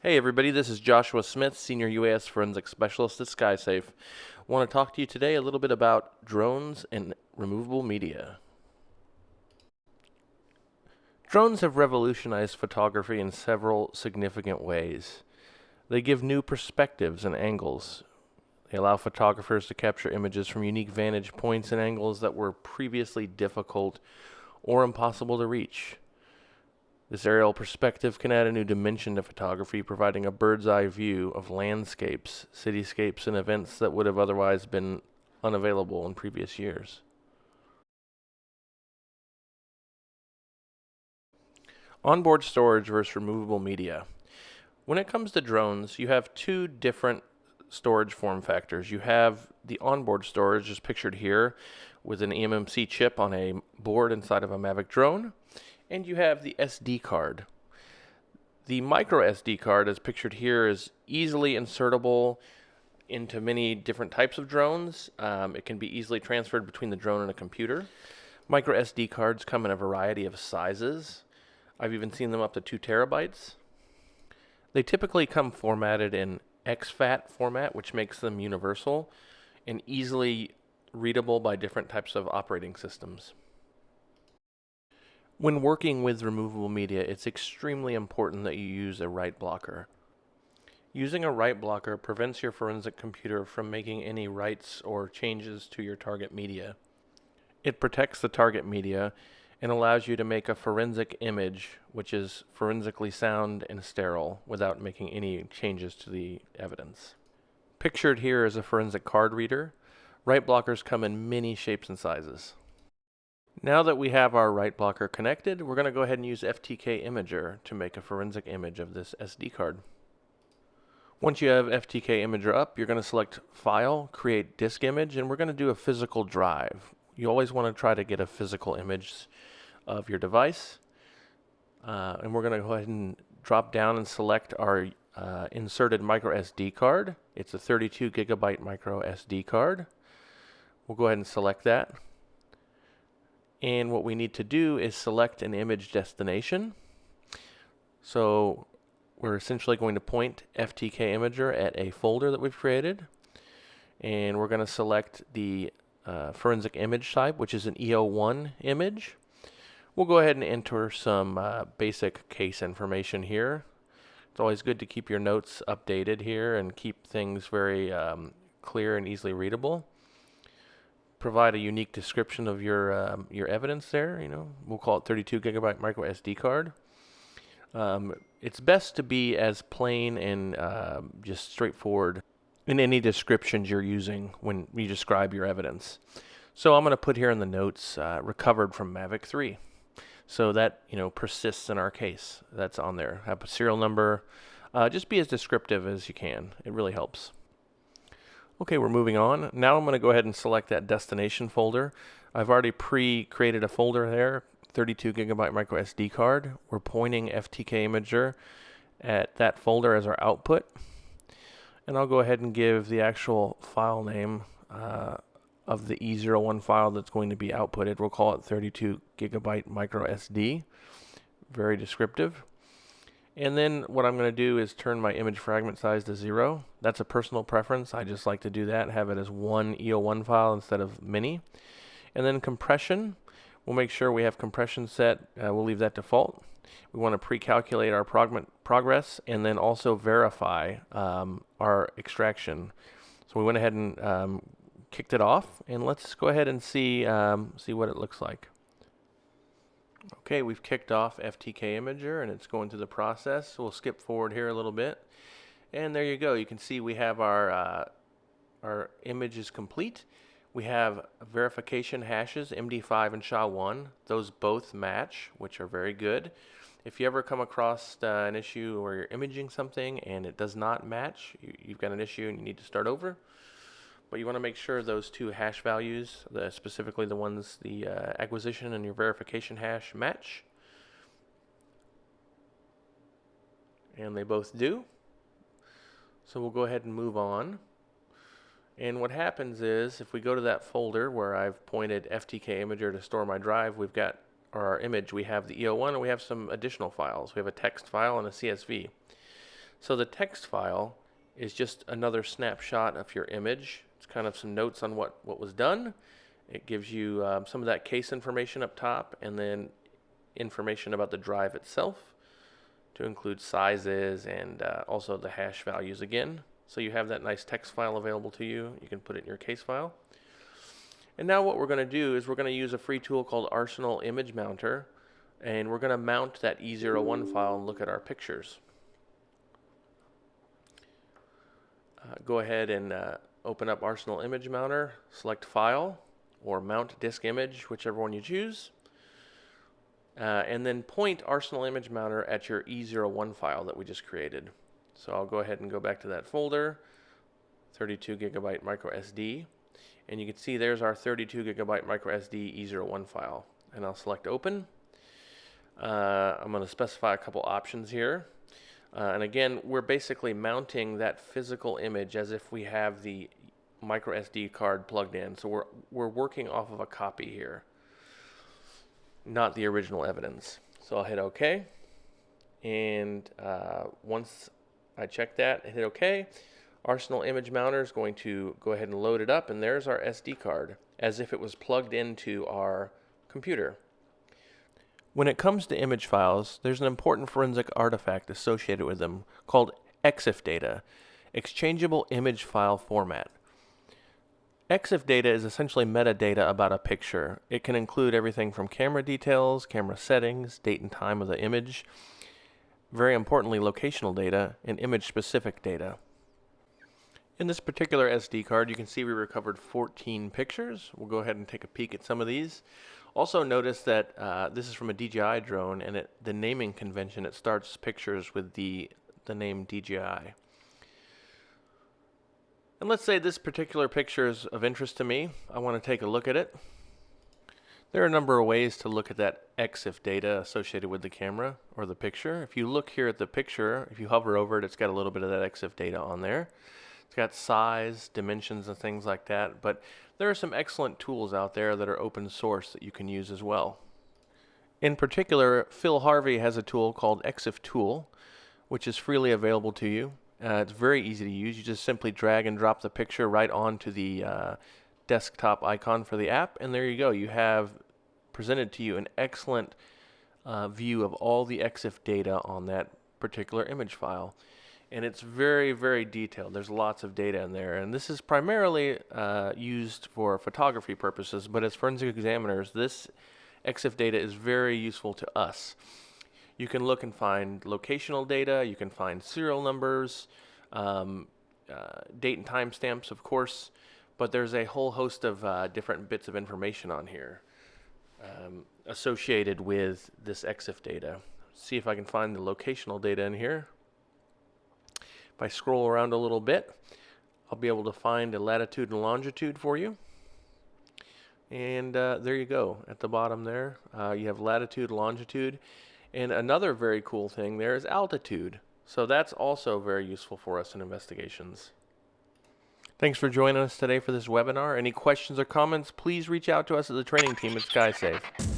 Hey everybody, this is Joshua Smith, Senior UAS Forensic Specialist at SkySafe. I want to talk to you today a little bit about drones and removable media. Drones have revolutionized photography in several significant ways. They give new perspectives and angles. They allow photographers to capture images from unique vantage points and angles that were previously difficult or impossible to reach. This aerial perspective can add a new dimension to photography, providing a bird's eye view of landscapes, cityscapes, and events that would have otherwise been unavailable in previous years. Onboard storage versus removable media. When it comes to drones, you have two different storage form factors. You have the onboard storage, as pictured here, with an eMMC chip on a board inside of a Mavic drone, and you have the SD card. The micro SD card, as pictured here, is easily insertable into many different types of drones. It can be easily transferred between the drone and a computer. Micro SD cards come in a variety of sizes. I've even seen them up to 2 terabytes. They typically come formatted in exFAT format, which makes them universal and easily readable by different types of operating systems. When working with removable media, it's extremely important that you use a write blocker. Using a write blocker prevents your forensic computer from making any writes or changes to your target media. It protects the target media and allows you to make a forensic image which is forensically sound and sterile without making any changes to the evidence. Pictured here is a forensic card reader. Write blockers come in many shapes and sizes. Now that we have our write blocker connected, we're going to go ahead and use FTK Imager to make a forensic image of this SD card. Once you have FTK Imager up, you're going to select File, Create Disk Image, and we're going to do a physical drive. You always want to try to get a physical image of your device. And we're going to go ahead and drop down and select our inserted micro SD card. It's a 32 gigabyte micro SD card. We'll go ahead and select that. And what we need to do is select an image destination. So we're essentially going to point FTK Imager at a folder that we've created. And we're going to select the forensic image type, which is an EO1 image. We'll go ahead and enter some basic case information here. It's always good to keep your notes updated here and keep things very clear and easily readable. Provide a unique description of your evidence there. We'll call it 32 gigabyte micro SD card. It's best to be as plain and just straightforward in any descriptions you're using when you describe your evidence. So I'm going to put here in the notes recovered from Mavic 3. So that persists in our case. That's on there. Have a serial number. Just be as descriptive as you can. It really helps. Okay, we're moving on. Now I'm going to go ahead and select that destination folder. I've already pre-created a folder there, 32 gigabyte micro SD card. We're pointing FTK Imager at that folder as our output. And I'll go ahead and give the actual file name of the E01 file that's going to be outputted. We'll call it 32 gigabyte micro SD. Very descriptive. And then what I'm going to do is turn my image fragment size to 0. That's a personal preference. I just like to do that, have it as one EO1 file instead of many. And then compression, we'll make sure we have compression set. We'll leave that default. We want to pre-calculate our progress and then also verify our extraction. So we went ahead and kicked it off, and let's go ahead and see what it looks like. Okay, we've kicked off FTK Imager and it's going through the process. We'll skip forward here a little bit. And there you go. You can see we have our image is complete. We have verification hashes, MD5 and SHA-1. Those both match, which are very good. If you ever come across an issue where you're imaging something and it does not match, you've got an issue and you need to start over. But you want to make sure those two hash values, specifically the ones, the acquisition and your verification hash, match. And they both do. So we'll go ahead and move on. And what happens is, if we go to that folder where I've pointed FTK Imager to store my drive, we've got our image. We have the EO1 and we have some additional files. We have a text file and a CSV. So the text file is just another snapshot of your image. It's kind of some notes on what was done. It gives you some of that case information up top, and then information about the drive itself, to include sizes and also the hash values again. So you have that nice text file available to you. You can put it in your case file. And now what we're going to do is we're going to use a free tool called Arsenal Image Mounter, and we're going to mount that E01 file and look at our pictures. Go ahead and open up Arsenal Image Mounter, select File or Mount Disk Image, whichever one you choose. And then point Arsenal Image Mounter at your E01 file that we just created. So I'll go ahead and go back to that folder, 32 gigabyte micro SD, and you can see there's our 32 gigabyte micro SD E01 file. And I'll select Open. I'm going to specify a couple options here. And again, we're basically mounting that physical image as if we have the micro SD card plugged in. So we're working off of a copy here, not the original evidence. So I'll hit OK, and once I check that and hit OK, Arsenal Image Mounter is going to go ahead and load it up, and there's our SD card as if it was plugged into our computer. When it comes to image files, there's an important forensic artifact associated with them called EXIF data, Exchangeable Image File Format. EXIF data is essentially metadata about a picture. It can include everything from camera details, camera settings, date and time of the image, very importantly locational data, and image-specific data. In this particular SD card, you can see we recovered 14 pictures. We'll go ahead and take a peek at some of these. Also notice that this is from a DJI drone, and the naming convention, it starts pictures with the name DJI. And let's say this particular picture is of interest to me. I want to take a look at it. There are a number of ways to look at that EXIF data associated with the camera or the picture. If you look here at the picture, if you hover over it, it's got a little bit of that EXIF data on there. It's got size, dimensions, and things like that. But there are some excellent tools out there that are open source that you can use as well. In particular, Phil Harvey has a tool called EXIF Tool, which is freely available to you. It's very easy to use. You just simply drag and drop the picture right onto the desktop icon for the app, and there you go. You have presented to you an excellent view of all the EXIF data on that particular image file. And it's very, very detailed. There's lots of data in there. And this is primarily used for photography purposes, but as forensic examiners, this EXIF data is very useful to us. You can look and find locational data. You can find serial numbers, date and time stamps, of course, but there's a whole host of different bits of information on here associated with this EXIF data. See if I can find the locational data in here. If I scroll around a little bit, I'll be able to find a latitude and longitude for you. And there you go. At the bottom there, you have latitude, longitude. And another very cool thing there is altitude. So that's also very useful for us in investigations. Thanks for joining us today for this webinar. Any questions or comments, please reach out to us at the training team at SkySafe.